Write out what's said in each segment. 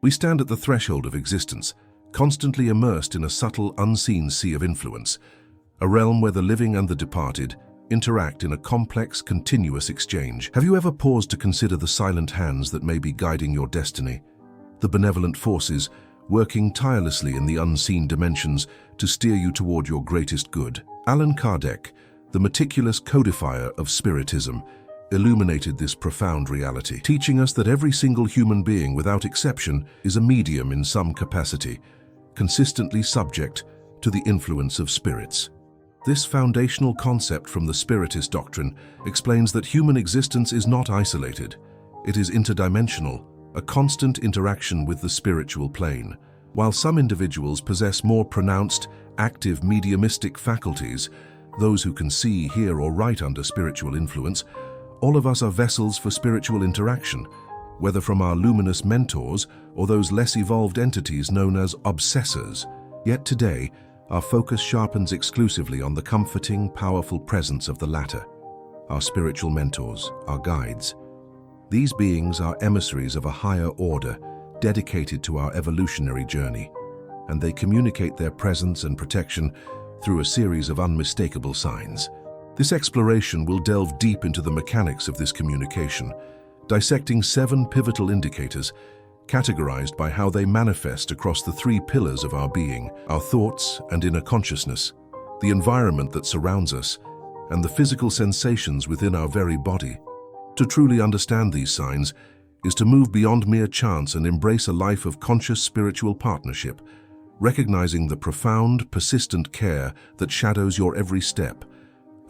We stand at the threshold of existence, constantly immersed in a subtle, unseen sea of influence, a realm where the living and the departed interact in a complex, continuous exchange. Have you ever paused to consider the silent hands that may be guiding your destiny? The benevolent forces working tirelessly in the unseen dimensions to steer you toward your greatest good. Allan Kardec, the meticulous codifier of Spiritism, illuminated this profound reality, teaching us that every single human being, without exception, is a medium in some capacity, consistently subject to the influence of spirits. This foundational concept from the Spiritist doctrine explains that human existence is not isolated. It is interdimensional, a constant interaction with the spiritual plane. While some individuals possess more pronounced, active mediumistic faculties, those who can see, hear, or write under spiritual influence, all of us are vessels for spiritual interaction, whether from our luminous mentors or those less evolved entities known as obsessors. Yet today, our focus sharpens exclusively on the comforting, powerful presence of the latter, our spiritual mentors, our guides. These beings are emissaries of a higher order, dedicated to our evolutionary journey, and they communicate their presence and protection through a series of unmistakable signs. This exploration will delve deep into the mechanics of this communication, dissecting 7 pivotal indicators categorized by how they manifest across the 3 pillars of our being: our thoughts and inner consciousness, the environment that surrounds us, and the physical sensations within our very body. To truly understand these signs is to move beyond mere chance and embrace a life of conscious spiritual partnership, recognizing the profound, persistent care that shadows your every step,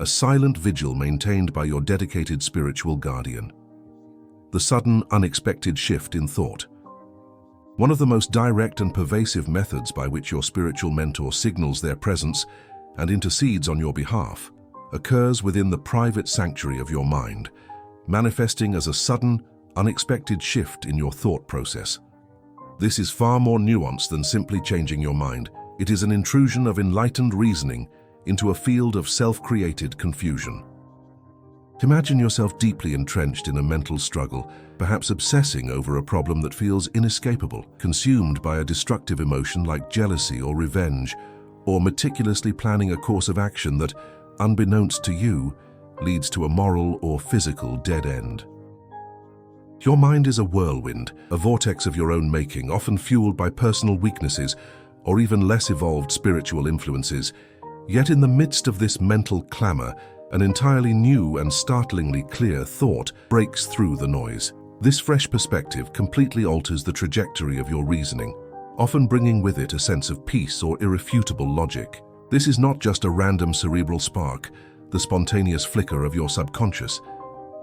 a silent vigil maintained by your dedicated spiritual guardian. The sudden, unexpected shift in thought. One of the most direct and pervasive methods by which your spiritual mentor signals their presence and intercedes on your behalf occurs within the private sanctuary of your mind, manifesting as a sudden, unexpected shift in your thought process. This is far more nuanced than simply changing your mind. It is an intrusion of enlightened reasoning into a field of self-created confusion. Imagine yourself deeply entrenched in a mental struggle, perhaps obsessing over a problem that feels inescapable, consumed by a destructive emotion like jealousy or revenge, or meticulously planning a course of action that, unbeknownst to you, leads to a moral or physical dead end. Your mind is a whirlwind, a vortex of your own making, often fueled by personal weaknesses or even less evolved spiritual influences. Yet in the midst of this mental clamor, an entirely new and startlingly clear thought breaks through the noise. This fresh perspective completely alters the trajectory of your reasoning, often bringing with it a sense of peace or irrefutable logic. This is not just a random cerebral spark, the spontaneous flicker of your subconscious.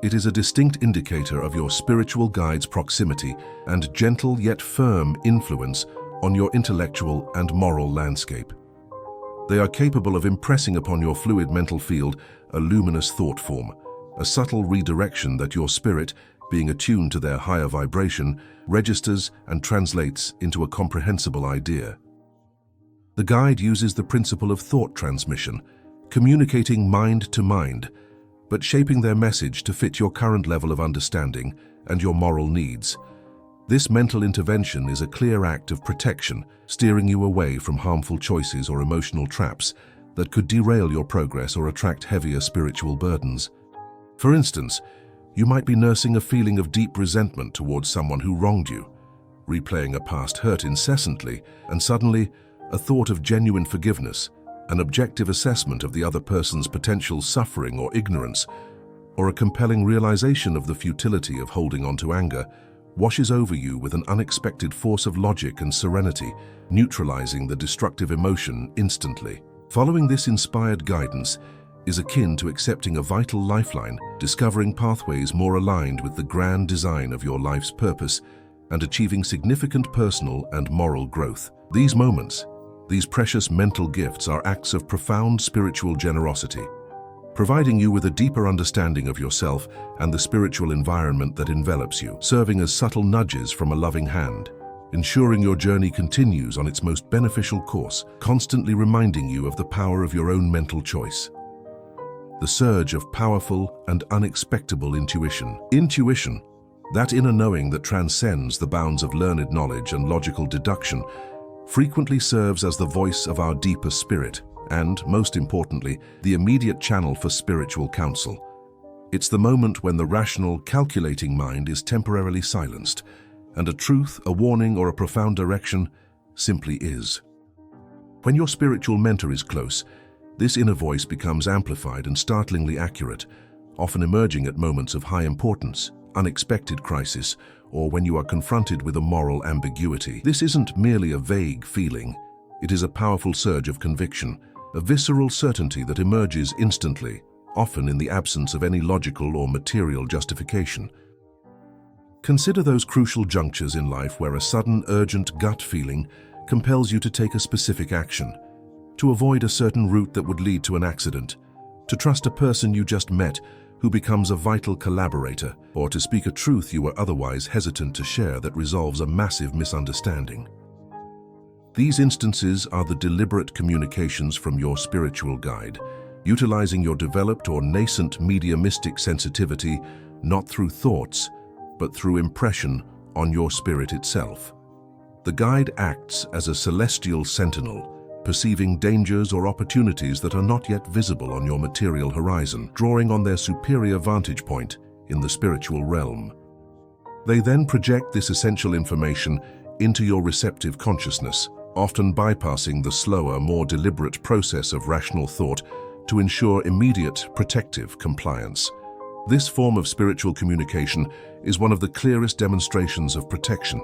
It is a distinct indicator of your spiritual guide's proximity and gentle yet firm influence on your intellectual and moral landscape. They are capable of impressing upon your fluid mental field a luminous thought form, a subtle redirection that your spirit, being attuned to their higher vibration, registers and translates into a comprehensible idea. The guide uses the principle of thought transmission, communicating mind to mind, but shaping their message to fit your current level of understanding and your moral needs. This mental intervention is a clear act of protection, steering you away from harmful choices or emotional traps that could derail your progress or attract heavier spiritual burdens. For instance, you might be nursing a feeling of deep resentment towards someone who wronged you, replaying a past hurt incessantly, and suddenly, a thought of genuine forgiveness, an objective assessment of the other person's potential suffering or ignorance, or a compelling realization of the futility of holding on to anger, washes over you with an unexpected force of logic and serenity, neutralizing the destructive emotion instantly. Following this inspired guidance is akin to accepting a vital lifeline, discovering pathways more aligned with the grand design of your life's purpose, and achieving significant personal and moral growth. These moments, these precious mental gifts, are acts of profound spiritual generosity, providing you with a deeper understanding of yourself and the spiritual environment that envelops you, serving as subtle nudges from a loving hand, ensuring your journey continues on its most beneficial course, constantly reminding you of the power of your own mental choice. The surge of powerful and unexpected intuition. Intuition, That inner knowing that transcends the bounds of learned knowledge and logical deduction frequently serves as the voice of our deeper spirit and, most importantly, the immediate channel for spiritual counsel. It's the moment when the rational, calculating mind is temporarily silenced, and a truth, a warning, or a profound direction simply is. When your spiritual mentor is close, this inner voice becomes amplified and startlingly accurate, often emerging at moments of high importance, unexpected crisis, or when you are confronted with a moral ambiguity. This isn't merely a vague feeling. It is a powerful surge of conviction, a visceral certainty that emerges instantly, often in the absence of any logical or material justification. Consider those crucial junctures in life where a sudden, urgent gut feeling compels you to take a specific action, to avoid a certain route that would lead to an accident, to trust a person you just met who becomes a vital collaborator, or to speak a truth you were otherwise hesitant to share that resolves a massive misunderstanding. These instances are the deliberate communications from your spiritual guide, utilizing your developed or nascent mediumistic sensitivity not through thoughts, but through impression on your spirit itself. The guide acts as a celestial sentinel, perceiving dangers or opportunities that are not yet visible on your material horizon, drawing on their superior vantage point in the spiritual realm. They then project this essential information into your receptive consciousness, often bypassing the slower, more deliberate process of rational thought to ensure immediate, protective compliance. This form of spiritual communication is one of the clearest demonstrations of protection,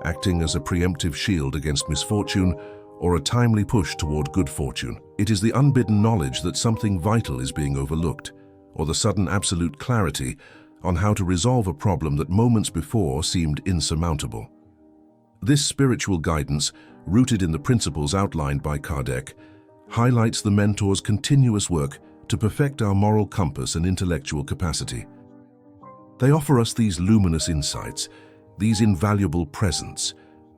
acting as a preemptive shield against misfortune or a timely push toward good fortune. It is the unbidden knowledge that something vital is being overlooked, or the sudden absolute clarity on how to resolve a problem that moments before seemed insurmountable. This spiritual guidance, rooted in the principles outlined by Kardec, highlights the mentor's continuous work to perfect our moral compass and intellectual capacity. They offer us these luminous insights, these invaluable presents,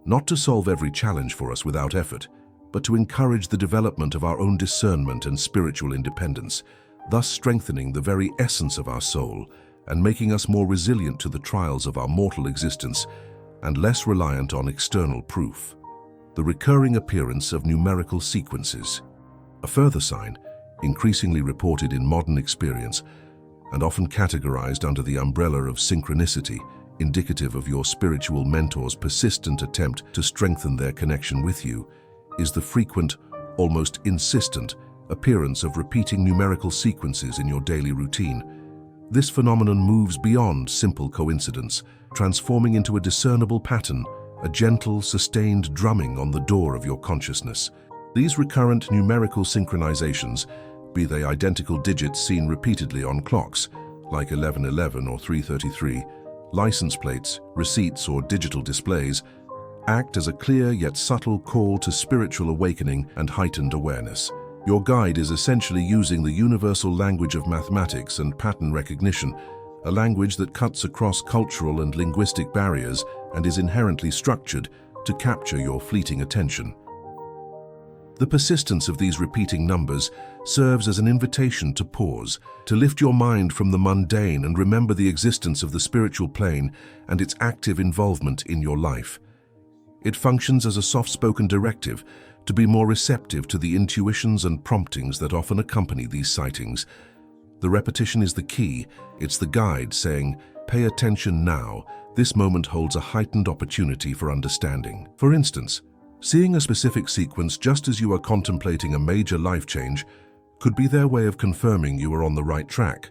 not to solve every challenge for us without effort, but to encourage the development of our own discernment and spiritual independence, thus strengthening the very essence of our soul and making us more resilient to the trials of our mortal existence and less reliant on external proof. The recurring appearance of numerical sequences, a further sign, increasingly reported in modern experience and often categorized under the umbrella of synchronicity, indicative of your spiritual mentor's persistent attempt to strengthen their connection with you, is the frequent, almost insistent, appearance of repeating numerical sequences in your daily routine. This phenomenon moves beyond simple coincidence, transforming into a discernible pattern, a gentle, sustained drumming on the door of your consciousness. These recurrent numerical synchronizations, be they identical digits seen repeatedly on clocks, like 1111 or 333, license plates, receipts, or digital displays, act as a clear yet subtle call to spiritual awakening and heightened awareness. Your guide is essentially using the universal language of mathematics and pattern recognition, a language that cuts across cultural and linguistic barriers and is inherently structured to capture your fleeting attention. The persistence of these repeating numbers serves as an invitation to pause, to lift your mind from the mundane and remember the existence of the spiritual plane and its active involvement in your life. It functions as a soft-spoken directive to be more receptive to the intuitions and promptings that often accompany these sightings. The repetition is the key. It's the guide saying, "Pay attention now. This moment holds a heightened opportunity for understanding." For instance, seeing a specific sequence just as you are contemplating a major life change could be their way of confirming you are on the right track,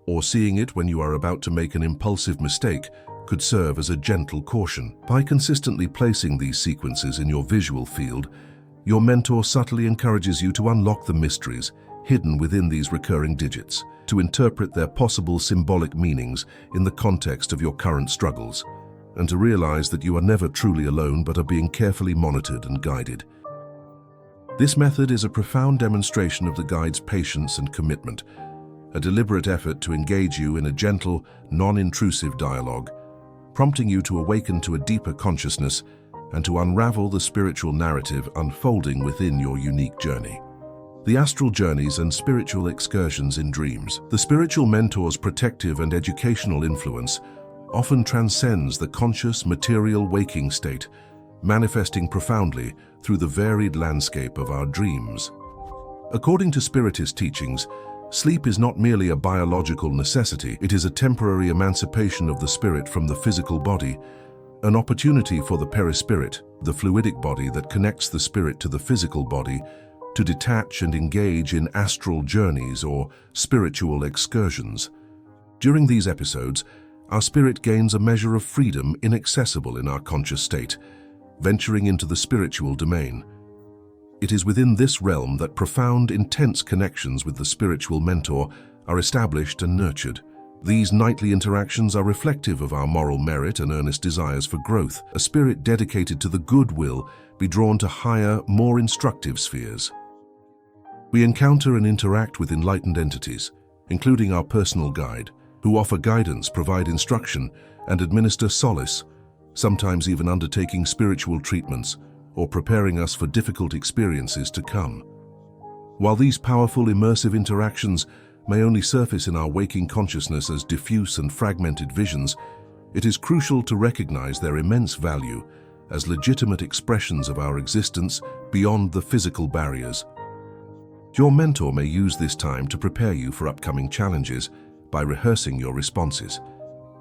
or seeing it when you are about to make an impulsive mistake could serve as a gentle caution. By consistently placing these sequences in your visual field, your mentor subtly encourages you to unlock the mysteries hidden within these recurring digits, to interpret their possible symbolic meanings in the context of your current struggles, and to realize that you are never truly alone but are being carefully monitored and guided. This method is a profound demonstration of the guide's patience and commitment, a deliberate effort to engage you in a gentle, non-intrusive dialogue, prompting you to awaken to a deeper consciousness and to unravel the spiritual narrative unfolding within your unique journey. The astral journeys and spiritual excursions in dreams. The spiritual mentor's protective and educational influence often transcends the conscious material waking state, manifesting profoundly through the varied landscape of our dreams. According to Spiritist teachings, sleep is not merely a biological necessity, it is a temporary emancipation of the spirit from the physical body, an opportunity for the perispirit, the fluidic body that connects the spirit to the physical body, to detach and engage in astral journeys or spiritual excursions. During these episodes, our spirit gains a measure of freedom inaccessible in our conscious state, venturing into the spiritual domain. It is within this realm that profound, intense connections with the spiritual mentor are established and nurtured. These nightly interactions are reflective of our moral merit and earnest desires for growth. A spirit dedicated to the good will be drawn to higher, more instructive spheres. We encounter and interact with enlightened entities, including our personal guide, who offer guidance, provide instruction, and administer solace, sometimes even undertaking spiritual treatments or preparing us for difficult experiences to come. While these powerful, immersive interactions may only surface in our waking consciousness as diffuse and fragmented visions, it is crucial to recognize their immense value as legitimate expressions of our existence beyond the physical barriers. Your mentor may use this time to prepare you for upcoming challenges by rehearsing your responses,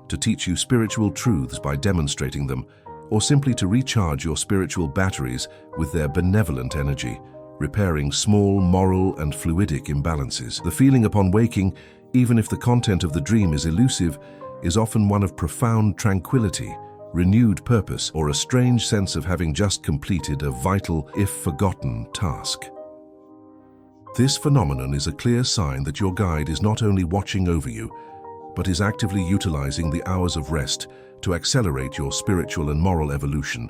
to teach you spiritual truths by demonstrating them, or simply to recharge your spiritual batteries with their benevolent energy, repairing small moral and fluidic imbalances. The feeling upon waking, even if the content of the dream is elusive, is often one of profound tranquility, renewed purpose, or a strange sense of having just completed a vital, if forgotten, task. This phenomenon is a clear sign that your guide is not only watching over you, but is actively utilizing the hours of rest to accelerate your spiritual and moral evolution,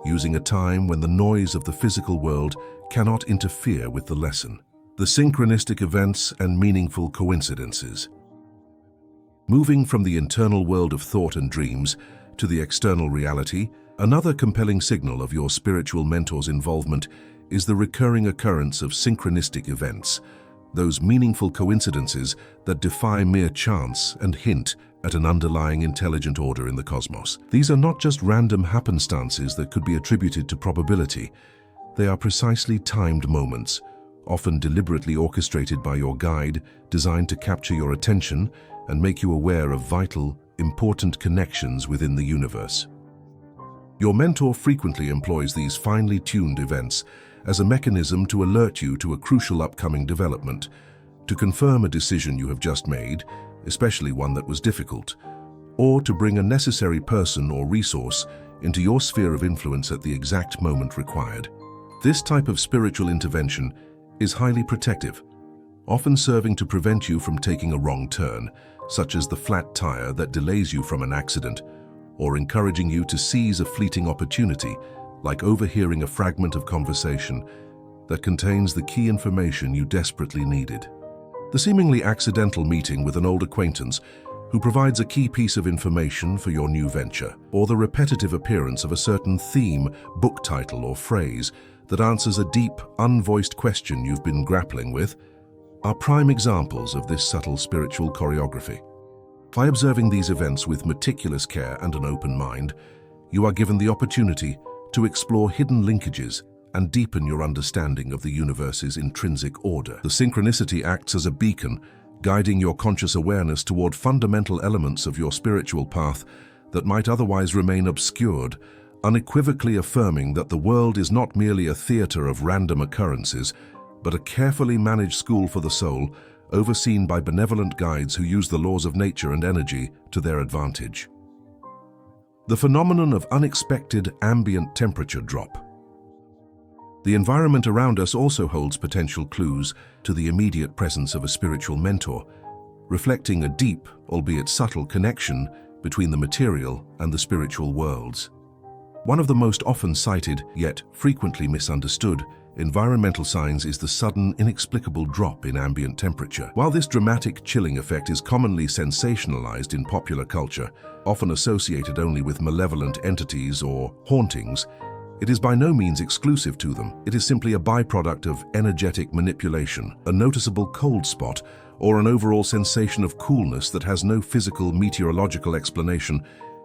using a time when the noise of the physical world cannot interfere with the lesson. The synchronistic events and meaningful coincidences. Moving from the internal world of thought and dreams to the external reality, another compelling signal of your spiritual mentor's involvement is the recurring occurrence of synchronistic events, those meaningful coincidences that defy mere chance and hint at an underlying intelligent order in the cosmos. These are not just random happenstances that could be attributed to probability. They are precisely timed moments, often deliberately orchestrated by your guide, designed to capture your attention and make you aware of vital, important connections within the universe. Your mentor frequently employs these finely tuned events as a mechanism to alert you to a crucial upcoming development, to confirm a decision you have just made, especially one that was difficult, or to bring a necessary person or resource into your sphere of influence at the exact moment required. This type of spiritual intervention is highly protective, often serving to prevent you from taking a wrong turn, such as the flat tire that delays you from an accident, or encouraging you to seize a fleeting opportunity, like overhearing a fragment of conversation that contains the key information you desperately needed. The seemingly accidental meeting with an old acquaintance who provides a key piece of information for your new venture, or the repetitive appearance of a certain theme, book title, or phrase that answers a deep, unvoiced question you've been grappling with, are prime examples of this subtle spiritual choreography. By observing these events with meticulous care and an open mind, you are given the opportunity to explore hidden linkages and deepen your understanding of the universe's intrinsic order. The synchronicity acts as a beacon, guiding your conscious awareness toward fundamental elements of your spiritual path that might otherwise remain obscured, unequivocally affirming that the world is not merely a theater of random occurrences, but a carefully managed school for the soul, overseen by benevolent guides who use the laws of nature and energy to their advantage. The phenomenon of unexpected ambient temperature drop. The environment around us also holds potential clues to the immediate presence of a spiritual mentor, reflecting a deep, albeit subtle, connection between the material and the spiritual worlds. One of the most often cited, yet frequently misunderstood, environmental signs is the sudden, inexplicable drop in ambient temperature. While this dramatic chilling effect is commonly sensationalized in popular culture, often associated only with malevolent entities or hauntings, it is by no means exclusive to them. It is simply a byproduct of energetic manipulation. A noticeable cold spot or an overall sensation of coolness that has no physical meteorological explanation,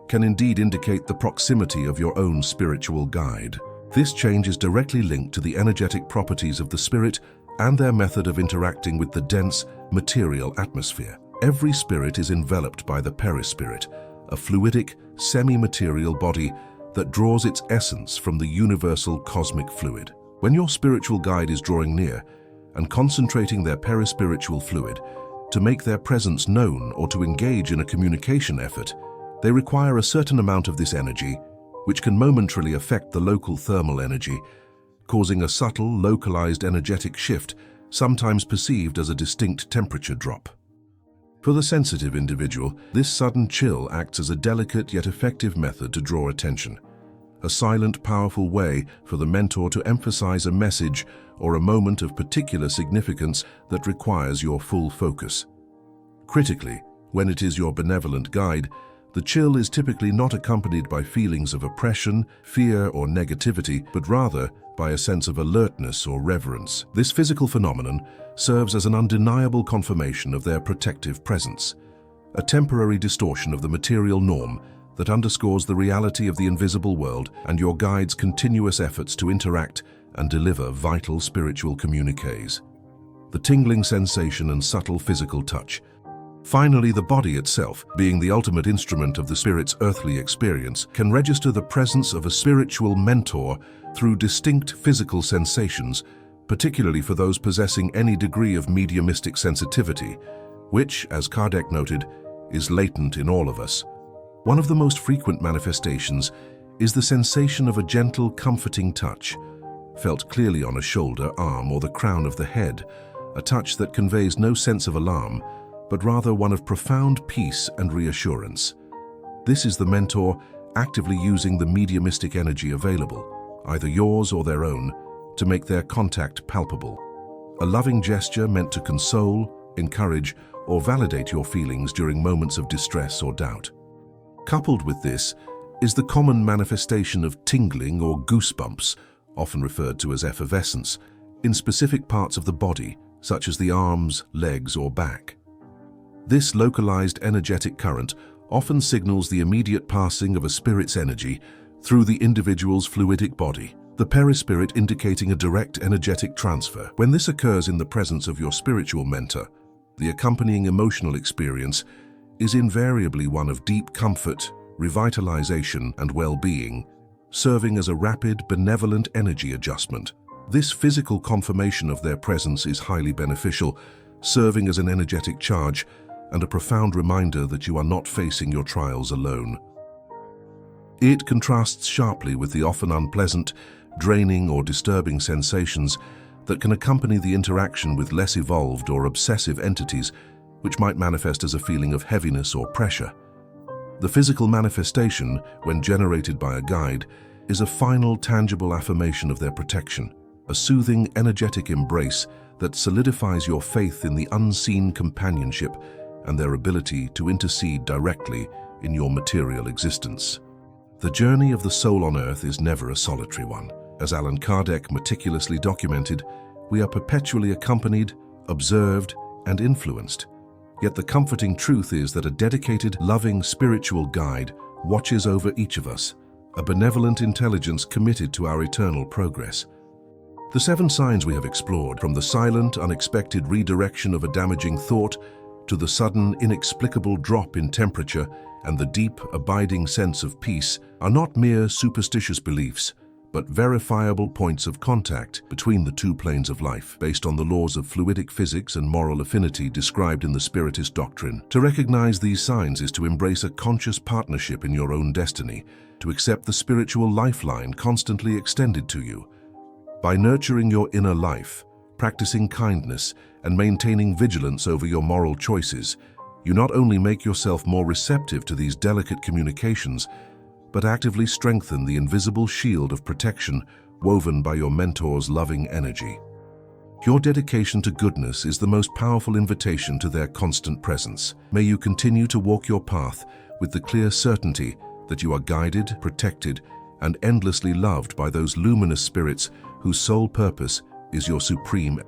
can indeed indicate the proximity of your own spiritual guide. This change is directly linked to the energetic properties of the spirit and their method of interacting with the dense, material atmosphere. Every spirit is enveloped by the perispirit, a fluidic, semi-material body that draws its essence from the universal cosmic fluid. When your spiritual guide is drawing near and concentrating their perispiritual fluid to make their presence known or to engage in a communication effort, they require a certain amount of this energy, which can momentarily affect the local thermal energy, causing a subtle, localized energetic shift, sometimes perceived as a distinct temperature drop. For the sensitive individual, this sudden chill acts as a delicate yet effective method to draw attention, a silent, powerful way for the mentor to emphasize a message or a moment of particular significance that requires your full focus. Critically, when it is your benevolent guide, the chill is typically not accompanied by feelings of oppression, fear, or negativity, but rather by a sense of alertness or reverence. This physical phenomenon serves as an undeniable confirmation of their protective presence, a temporary distortion of the material norm that underscores the reality of the invisible world and your guide's continuous efforts to interact and deliver vital spiritual communiques. The tingling sensation and subtle physical touch. Finally, the body itself, being the ultimate instrument of the spirit's earthly experience, can register the presence of a spiritual mentor through distinct physical sensations, particularly for those possessing any degree of mediumistic sensitivity, which, as Kardec noted, is latent in all of us. One of the most frequent manifestations is the sensation of a gentle, comforting touch, felt clearly on a shoulder, arm, or the crown of the head, a touch that conveys no sense of alarm, but rather one of profound peace and reassurance. This is the mentor actively using the mediumistic energy available, either yours or their own, to make their contact palpable. A loving gesture meant to console, encourage, or validate your feelings during moments of distress or doubt. Coupled with this is the common manifestation of tingling or goosebumps, often referred to as effervescence, in specific parts of the body, such as the arms, legs, or back. This localized energetic current often signals the immediate passing of a spirit's energy through the individual's fluidic body, the perispirit indicating a direct energetic transfer. When this occurs in the presence of your spiritual mentor, the accompanying emotional experience is invariably one of deep comfort, revitalization, and well-being, serving as a rapid, benevolent energy adjustment. This physical confirmation of their presence is highly beneficial, serving as an energetic charge and a profound reminder that you are not facing your trials alone. It contrasts sharply with the often unpleasant, draining, or disturbing sensations that can accompany the interaction with less evolved or obsessive entities, which might manifest as a feeling of heaviness or pressure. The physical manifestation, when generated by a guide, is a final, tangible affirmation of their protection, a soothing, energetic embrace that solidifies your faith in the unseen companionship and their ability to intercede directly in your material existence. The journey of the soul on earth is never a solitary one. As Allan Kardec meticulously documented, we are perpetually accompanied, observed, and influenced. Yet the comforting truth is that a dedicated, loving spiritual guide watches over each of us, a benevolent intelligence committed to our eternal progress. The 7 signs we have explored, from the silent, unexpected redirection of a damaging thought to the sudden, inexplicable drop in temperature and the deep, abiding sense of peace, are not mere superstitious beliefs, but verifiable points of contact between the 2 planes of life, based on the laws of fluidic physics and moral affinity described in the Spiritist doctrine. To recognize these signs is to embrace a conscious partnership in your own destiny, to accept the spiritual lifeline constantly extended to you. By nurturing your inner life, practicing kindness, and maintaining vigilance over your moral choices, you not only make yourself more receptive to these delicate communications, but actively strengthen the invisible shield of protection woven by your mentor's loving energy. Your dedication to goodness is the most powerful invitation to their constant presence. May you continue to walk your path with the clear certainty that you are guided, protected, and endlessly loved by those luminous spirits whose sole purpose is your supreme